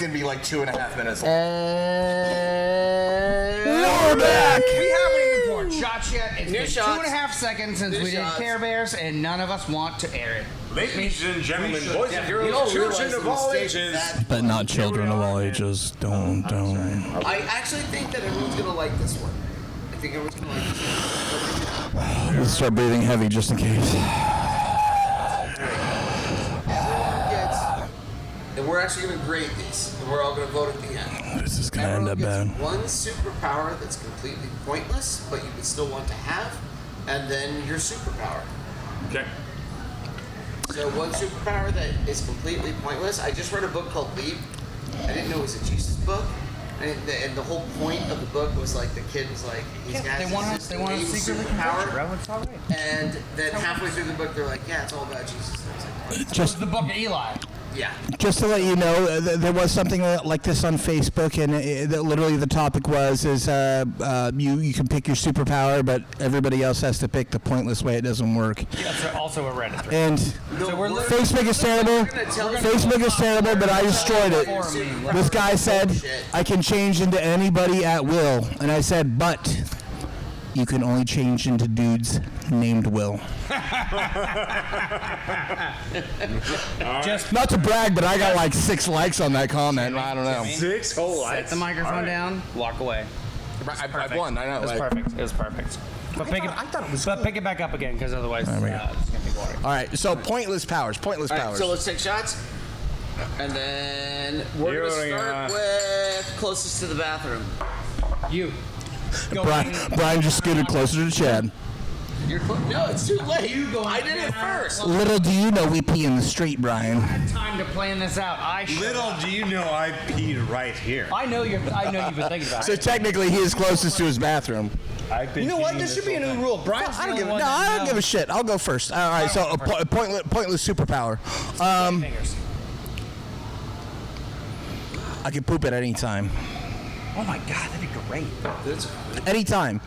going to be like 2.5 minutes long. We're back. We haven't even poured shots yet. It's New been shots. 2.5 seconds since New we did shots. Care Bears, and none of us want to air it. Ladies and gentlemen, boys and You girls, don't realize children of the all mistake ages. that- But not children of all ages. Don't. I actually think that everyone's gonna like this one. I think everyone's gonna like this one. Let's start breathing heavy just in case. Everyone gets, and we're actually gonna grade these, and we're all gonna vote at the end. This is gonna end Everyone up gets bad. one superpower that's completely pointless, but you would still want to have, and then your superpower. Okay. So one superpower that is completely pointless. I just read a book called Leap. I didn't know it was a Jesus book, and the whole point of the book was like the kid was like, he's got They want us secretly convert you, bro. It's all right. and then halfway through the book they're like, yeah, it's all about Jesus. And I was like, Just The book of Eli. yeah. Just to let you know, there was something like this on Facebook, and literally the topic was you can pick your superpower, but everybody else has to pick the pointless way it doesn't work. That's also a Reddit. And Facebook is terrible. Facebook is terrible, but I destroyed it. This guy said I can change into anybody at will, and I said, but you can only change into dudes named Will. Just Not to brag, but I got like 6 likes on that comment. I don't know. 6 whole set lights. the microphone down, walk away. I won. I know. It was perfect. It was perfect. But pick it back up again, because otherwise There we go. it's gonna be boring. All right, so pointless powers. Pointless All right, powers. so let's take shots, and then we're gonna start with closest to the bathroom. You. Brian just scooted closer to Chad. No, it's too late. You go I did it first. Little do you know we pee in the street, Brian. I had time to plan this out. Little do you know I peed right here. I know you've been thinking about So it. technically, he is closest to his bathroom. You know what? This should be a new rule. Brian's I the don't only give. one No, that I don't knows. give a shit. I'll go first. All right. So a pointless superpower. Fingers. I can poop at any time. Oh my god, that'd be great. Anytime,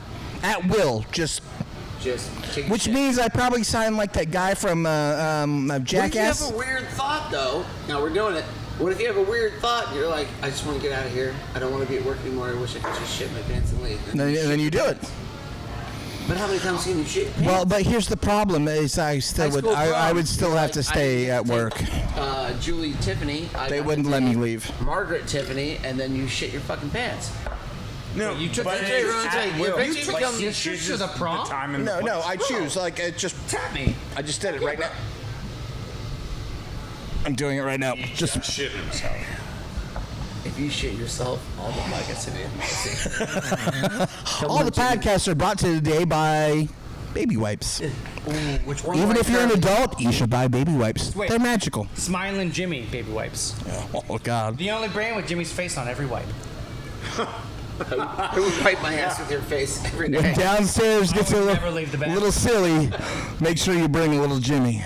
at will. Just take a which shit. means I probably sound like that guy from What if you Jackass. have a weird thought though? Now we're doing it. What if you have a weird thought and you're like, I just want to get out of here. I don't want to be at work anymore. I wish I could just shit my pants and leave. And then you do it. But how many times can you shit your pants? Well, but here's the problem: is I still would I would still have to stay at work. Julie Tiffany. They wouldn't let me leave. Margaret Tiffany, and then you shit your fucking pants. No, You took but the- it's you at will. took- You you choose become- you choose the prompt? time and the No, place. I choose. Like it just Tap me. I just did it right now. I'm doing it right now. Just Shit himself. If you shit yourself, all the podcasts today. all the podcasts are brought to you today by Baby Wipes. Which one? Even if you're an adult, you should buy Baby Wipes. Wait. They're magical. Smiling Jimmy baby wipes. Oh God. The only brand with Jimmy's face on every wipe. I would wipe my ass with your face every day. If downstairs gets would a never leave the bathroom. little silly, make sure you bring a little Jimmy.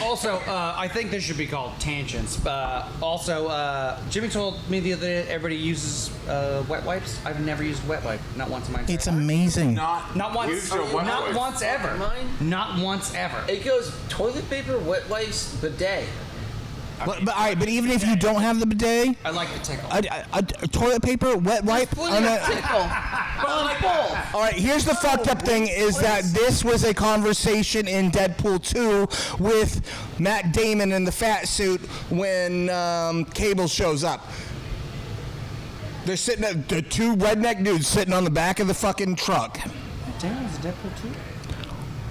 Also, I think this should be called tangents. Jimmy told me the other day that everybody uses wet wipes. I've never used a wet wipe, not once in my entire It's life. amazing. Not once. Use your wet Not wipe. once ever. Mine? Not once ever. It goes toilet paper, wet wipes, bidet. But all right, but even if you don't have the bidet, I like the tickle. toilet paper, wet wipe. Plenty on of a- tickle. On both. All right, here's the fucked up thing is that this was a conversation in Deadpool 2 with Matt Damon in the fat suit when Cable shows up. They're sitting at the 2 redneck dudes sitting on the back of the fucking truck. Damn, is Deadpool 2?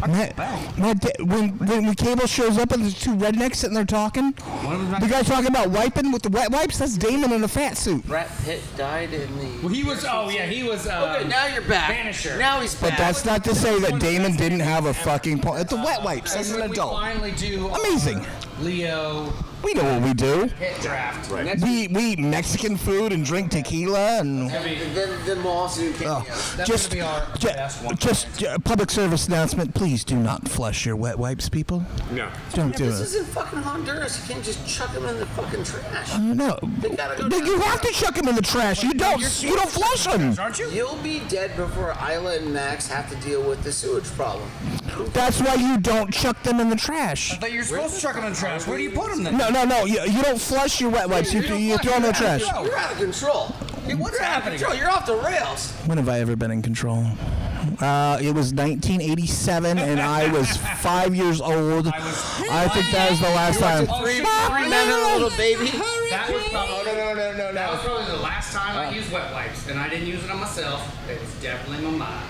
When Cable shows up and there's 2 rednecks sitting there talking, the guy talking about wiping with the wet wipes, that's Damon in a fat suit. Brad Pitt died in the. Well, he was. Oh yeah, he was. Okay, now you're back. Vanisher. Now he's back. But that's not to say that Damon didn't have a fucking point. It's the wet wipes as an when adult. We finally do. Amazing. Leo We know what we do. hit draft. Right. We eat Mexican food and drink tequila and Then we'll also do cameos. That's just gonna be our best one. public service announcement. Please do not flush your wet wipes, people. No. Don't do This it. isn't fucking Honduras. You can't just chuck them in the fucking trash. No, They gotta go you down. have to chuck them in the trash. You don't flush them. Aren't you? You'll be dead before Isla and Max have to deal with the sewage problem. That's why you don't chuck them in the trash. But you're supposed to chuck them in the trash. Where do you put them then? No, No. You don't flush your wet wipes. You throw them in the trash. You're out of control. What's happening? Control. You're off the rails. When have I ever been in control? It was 1987, and I was 5 years old. I think that was the last time. Three men and a little baby. That was probably No. that was probably the last time I used wet wipes, and I didn't use it on myself. It was definitely my mom.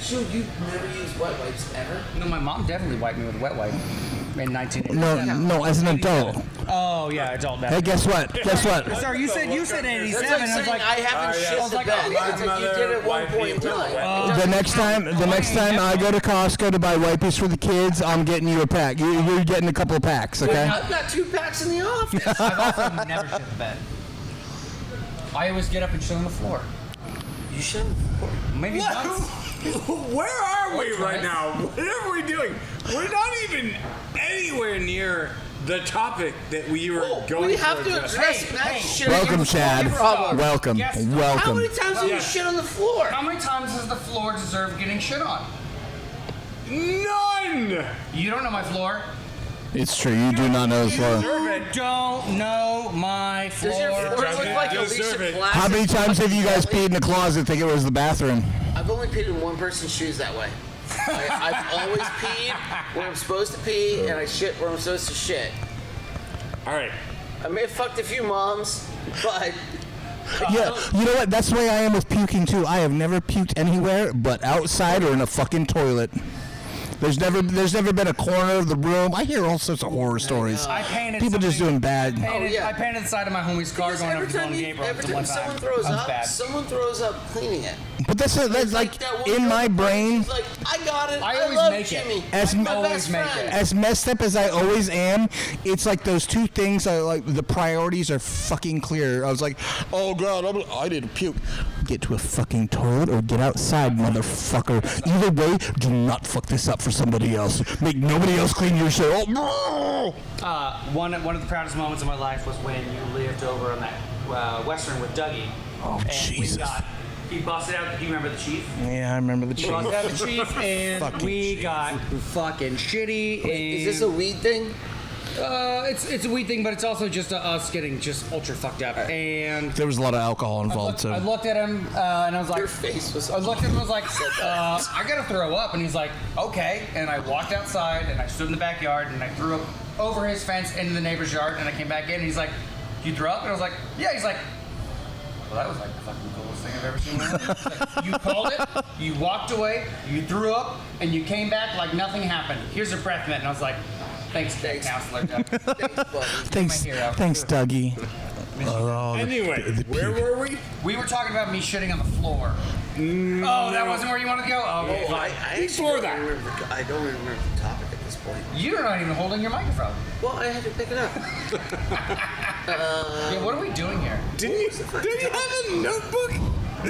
So you've never used wet wipes ever? No, my mom definitely wiped me with a wet wipe in 1987. No, as an adult. Oh yeah, adult. Hey, guess what? Sorry, you said 87. That's like I was saying like, I haven't shit the bed. It's like you did at one point in time. The next time I go to Costco to buy wipes for the kids, I'm getting you a pack. You're getting a couple of packs, okay? I've got 2 packs in the office. I've also never shit the bed. I always get up and shit on the floor. You should. Maybe once. Where are we What's right right? now? What are we doing? We're not even anywhere near the topic that we were going We have to address. address that shit. Welcome, Chad. Problem. Welcome. Yes. How Welcome. many times have you shit on the floor? How many times does the floor deserve getting shit on? None! You don't know my floor. It's true. You do not know the floor. You don't know my floor. Does your floor look like Deserve Alicia it. Classic? How many times have you guys peed in the closet thinking it was the bathroom? I've only peed in one person's shoes that way. I've always peed where I'm supposed to pee, and I shit where I'm supposed to shit. All right. I may have fucked a few moms, but Yeah, you know what? That's the way I am with puking too. I have never puked anywhere but outside or in a fucking toilet. There's never been a corner of the room. I hear all sorts of horror stories. I painted People just something- doing bad. yeah. I painted the side of my homie's car because going over every to time, Golden Gate Road every the time one time. someone throws That was up, bad. someone throws up cleaning it. But that's like that one in girl my brain. She's like, I got it. I I always love make it. Jimmy. As My always best make friend. it. As messed up as I always am, it's like those two things are like the priorities are fucking clear. I was like, oh god, I need to puke. Get to a fucking toilet or get outside, motherfucker. Either way, do not fuck this up for somebody else. Make nobody else clean your shit. Oh, no! One of the proudest moments of my life was when you lived over on that Western with Dougie. Oh, and Jesus. He busted out. Do you remember the Chief? Yeah, I remember the He chief. busted out the Chief, and Fucking we got fucking shitty. And Is this a weed thing? it's a weed thing, but it's also just us getting just ultra fucked up. And There was a lot of alcohol involved too. I looked at him and I was like, Your face was. I looked at him and was like, I gotta throw up. And he's like, okay. And I walked outside and I stood in the backyard and I threw up over his fence into the neighbor's yard. And I came back in and he's like, you threw up? And I was like, yeah. He's like, well, that was like the fucking coolest thing I've ever seen in my life. He's like, you called it, you walked away, you threw up, and you came back like nothing happened. Here's your breath mint. And I was like, thanks, counselor. Thanks, buddy. Thanks, my hero. thanks, Dougie. Anyway, where were we? We were talking about me shitting on the floor. Oh, that wasn't where you wanted to go? Oh, okay, fine. Before that. I don't remember the topic at this point. You're not even holding your microphone. Well, I had to pick it up. Yeah, what are we doing here? Did you have a notebook?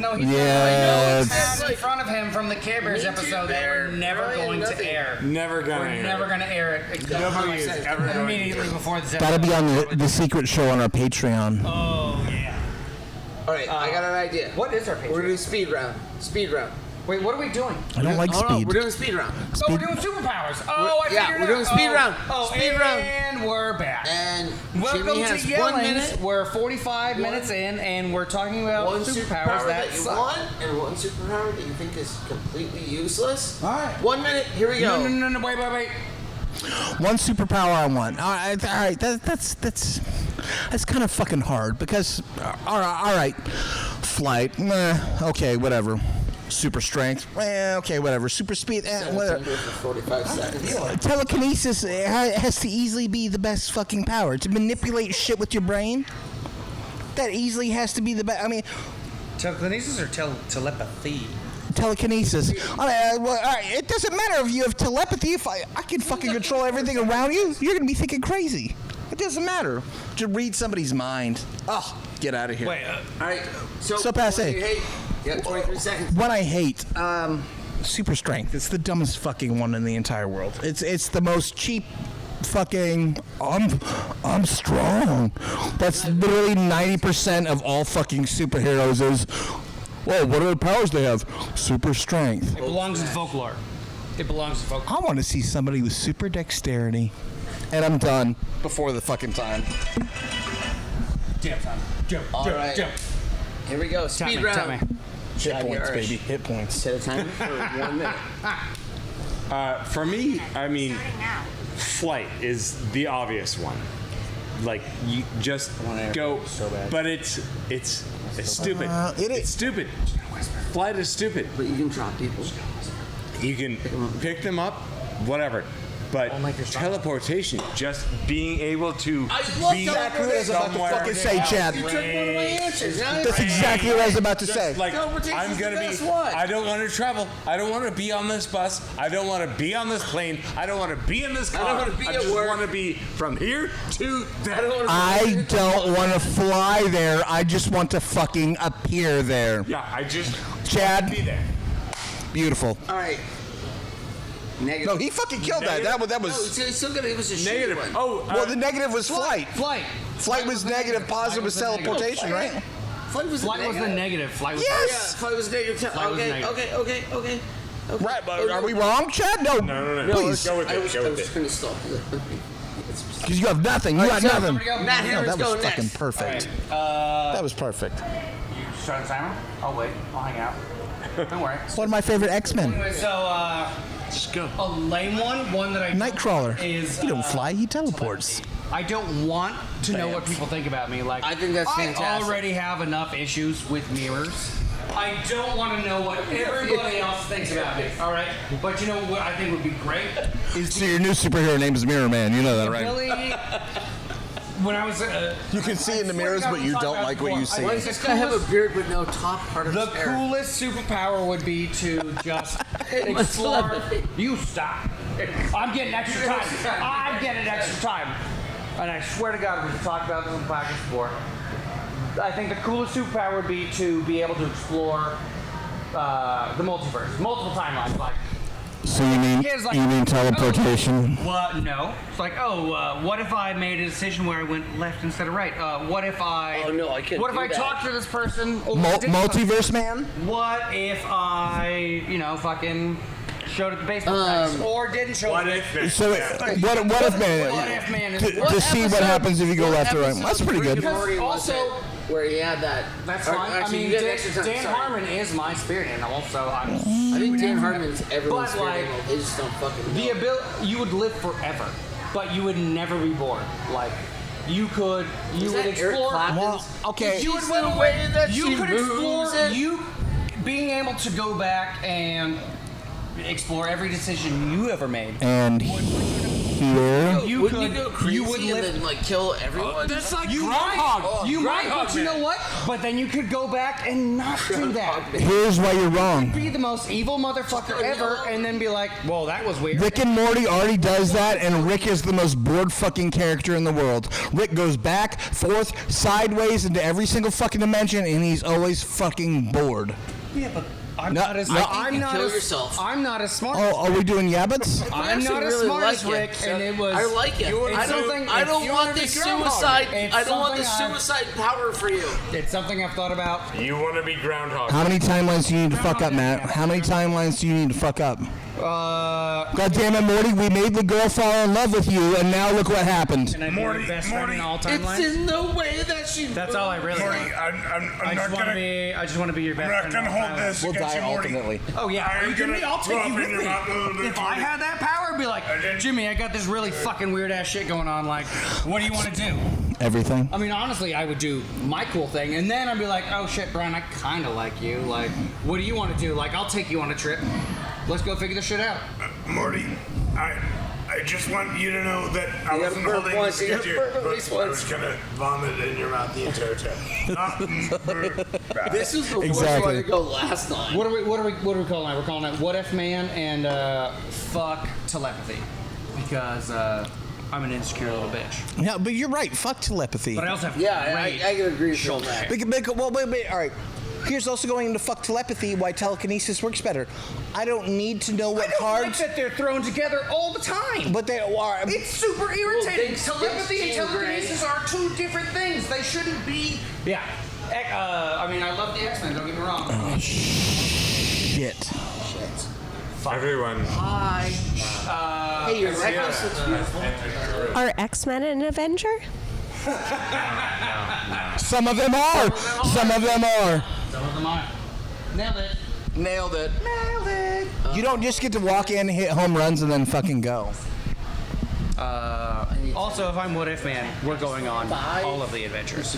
No, he's Yeah, it says in front of him from the Care Bears Me Too episode that we're Bear, never Brian, going nothing. to air. Never gonna We're air never it. going to air it. Except Nobody is ever going immediately to. before this That'll episode. be on the secret show on our Patreon. Oh, yeah. All right, I got an idea. What is our We're Patreon? gonna do speed round. Speed round. Wait, what are we doing? I don't like Hold on, speed. we're doing speed round. Oh, we're doing superpowers. Oh, I Yeah, figured we're it doing out. speed round. Oh, Speed and round. we're back. And Welcome Jimmy to has 1 Yellings. minute. We're 45 minutes in, and we're talking about One superpowers that you suck. want, and one superpower that you think is completely useless. All right. 1 minute. Here we go. No, wait. One superpower I want. All right, that's kind of fucking hard because all right, flight, okay, whatever. Super strength, okay, whatever. Super speed, whatever. For 45 seconds. Telekinesis has to easily be the best fucking power to manipulate shit with your brain. That easily has to be the best. I mean, Telekinesis or telepathy? telekinesis. All right, it doesn't matter if you have telepathy. If I can fucking control everything around you, you're gonna be thinking crazy. It doesn't matter. To read somebody's mind. Oh, get out of here. Wait, All right. So passe. what do you hate? You got 23 seconds. What I hate, super strength. It's the dumbest fucking one in the entire world. It's the most cheap fucking I'm strong. That's literally 90% of all fucking superheroes is, whoa, what are the powers they have? Super strength. it belongs in folklore. It belongs in folklore. I want to see somebody with super dexterity And I'm done before the fucking time. Jump time. Jump. All Jump. right. Jump. Here we go. Speed round. Tell me. Hit points, baby. Hit points. Set a timer for 1 minute. For me, I mean, Starting now. flight is the obvious one. Like you just go, but it's stupid. It's stupid. Flight is stupid. But you can drop people. You can pick them up, whatever. But teleportation, just being able to be Exactly what I was about to somewhere. fucking say, Chad. You took one of my answers. That's exactly what I was about to say. Like, Teleportation's I'm gonna the be. best one. I don't want to travel. I don't want to be on this bus. I don't want to be on this plane. I don't want to be in this car. don't wanna be at just work. want to be from here to there. I don't want to fly there. I just want to fucking appear there. Yeah, I just Chad, be there. beautiful. All right. Negative. No, he fucking killed that. That No, was. it's still gonna. It was a shitty Negative. one. Oh, Well, the negative was flight. Flight. Flight was negative. Positive was teleportation, right? Flight was Flight a was the negative. Flight was. Yes. Yeah, flight was negative. Flight was Okay, negative. okay. Right, but are we wrong, Chad? No. No. Please. Go with I it. was Go with just it. gonna stop. Because you have nothing. You got so nothing. somebody go. Matt No, Harris that was going fucking next. perfect. Alright, That was perfect. you start the timer. I'll wait. I'll hang out. Don't worry. One of my favorite X-Men. Anyway, so Just go. a lame one that I don't Nightcrawler. is He don't fly. He teleports. I don't want to know what people think about me. Like I think that's I fantastic. already have enough issues with mirrors. I don't want to know what everybody else thinks about me. All right, but you know what I think would be great is So your new superhero name is Mirror Man. You know that, right? Billy. When I was, You can see in the mirrors, but you don't like what you see. Why does this guy have a beard with no top part of The his hair? coolest superpower would be to just my explore. telepathy. You stop. I'm getting extra time. I'm getting extra time. And I swear to God, we've talked about this on the podcast before. I think the coolest superpower would be to be able to explore the multiverse, multiple timelines. Like, So you mean Here's like- teleportation? what? No. It's like, what if I made a decision where I went left instead of right? What if I? Oh, no, I couldn't What if do I that. talked to this person? Or Mul- did something? multiverse man? What if I, fucking showed at the baseball practice or didn't show What at if? Man? So what if man? What if man is To see what happens if you go left or right. That's pretty good. Because also- where he had that. That's or- fine. Actually, I mean, you get extra time. Dan Sorry. Harmon is my spirit animal, so I'm. I think Dan Harmon's everyone's But, favorite like, animal. They just don't fucking know. The ability, you would live forever, but you would never be bored. Like, you would Is that Eric explore. Clapton's? Well, okay. You would She's the way that you she could moves explore. it. You being able to go back and explore every decision you ever made. And here, You Wouldn't could. you go crazy You would live. and then like kill everyone? That's like You Groundhog. might, you might, Groundhog but you know Man. what? But then you could go back and not do that. here's why you're wrong. Be the most evil motherfucker ever, and then be like, "Well, that was weird." Rick and Morty already does that, and Rick is the most bored fucking character in the world. Rick goes back, forth, sideways into every single fucking dimension, and he's always fucking bored. Yeah, but I'm No, not as. I think I'm you not kill as. yourself. I'm not as smart. Oh, are we doing yabbits? I'm actually not as really smart like as it. Rick, and it was. I like it. It's I something- don't. I don't you want wanna the be Groundhog. suicide. It's I don't want the something suicide power for you. It's something I've thought about. You want to be Groundhog. How many timelines do you need to fuck up, Matt? How many timelines do you need to fuck up? God damn it, Morty, we made the girl fall in love with you, and now look what happened. And I be your best friend in all It's timelines. in the way that she. That's all I really Morty, want. I'm I not just want to gonna. be. I just want to be your best I'm not friend. gonna in all hold timelines. this We'll against die you, Morty. ultimately. Oh yeah, I are am you kidding me? gonna I'll take throw you up in with your me. mouth a little bit, If I Morty. had that power, I'd be like, I didn't- Jimmy, I got this really fucking weird ass shit going on. Like, what do you want to do? Everything. I mean, honestly, I would do my cool thing, and then I'd be like, oh shit, Brian, I kind of like you. Like, what do you want to do? Like, I'll take you on a trip. Let's go figure this shit out. Morty, I just want you to know that I You gotta wasn't burp holding once, this you against you, gotta burp at but least I once. was gonna vomit in your mouth the entire time. This is the worst Exactly. way to go last night. What are we calling that? We're calling that What If Man and fuck telepathy, because I'm an insecure little bitch. Yeah, but you're right. Fuck telepathy. But I also have Yeah, great I can agree with you on shoulder that. hair. Well, wait, all right. Here's also going into fuck telepathy, why telekinesis works better. I don't need to know what I don't like cards, that they're thrown together all the time. but they are. It's super irritating. things Telepathy and change, telekinesis are two different things. They shouldn't be. Yeah. I mean, I love the X-Men. Don't get me wrong. Shit. Everyone. Hi. Hey, your necklace looks beautiful. Are X-Men an Avenger? Some of them are. Some of them are. Some of them are. Nailed it. Nailed it. You don't just get to walk in, hit home runs, and then fucking go. Also, if I'm What If Man, we're going on all of the adventures.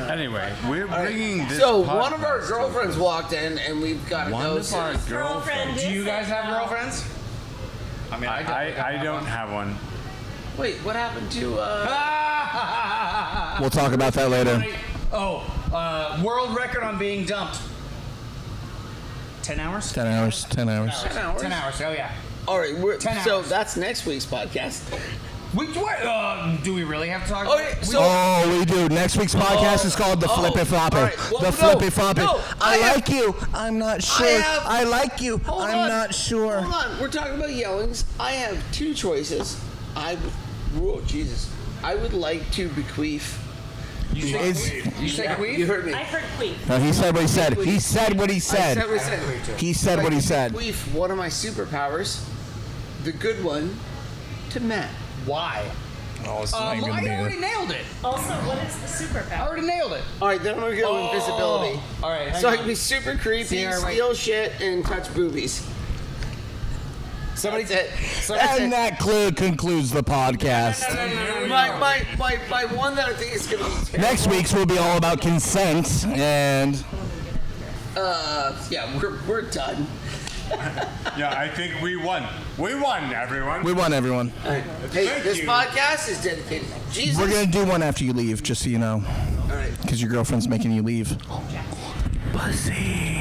Anyway, we're bringing this. So one of our podcast girlfriends walked in, and we've got to One go. of our girlfriends. Do you guys have girlfriends? I mean, I don't have one. Wait, what happened to? We'll talk about that later. World record on being dumped. 10 hours? 10 hours. 10 hours. 10 hours. 10 hours. Oh yeah. All right, 10 so hours. that's next week's podcast. Do we really have to talk? Okay, about it? so Oh, we do. Next week's podcast is called The Flippy Floppy. all right. Well, The no, Flippy Floppy. no, I I have- like you. I'm not sure. have- I like you. Hold I'm on. not sure. Hold on, we're talking about yellings. I have two choices. Oh Jesus, I would like to bequeath. It's- You say You queef? heard me. I heard queen. No, he said what he said. He said what he I said. said what I said. He said what he said. Bequeath one of my superpowers, the good one, to Matt. Why? Oh, it's I already nailed it. Also, what is the I superpower? already nailed it. All right, then I'm gonna go invisibility. All right. So I can be super creepy, Sierra, wait. steal shit, and touch boobies. Somebody That's it. And that concludes the podcast. My one that I think is gonna be terrible. Next week's will be all about consent and Yeah, we're done. Yeah, I think we won. We won, everyone. we won everyone. Hey, Thank this you. podcast is dedicated to Jesus. We're gonna do one after you leave, just so you know, All right. because your girlfriend's making you leave. Pussy.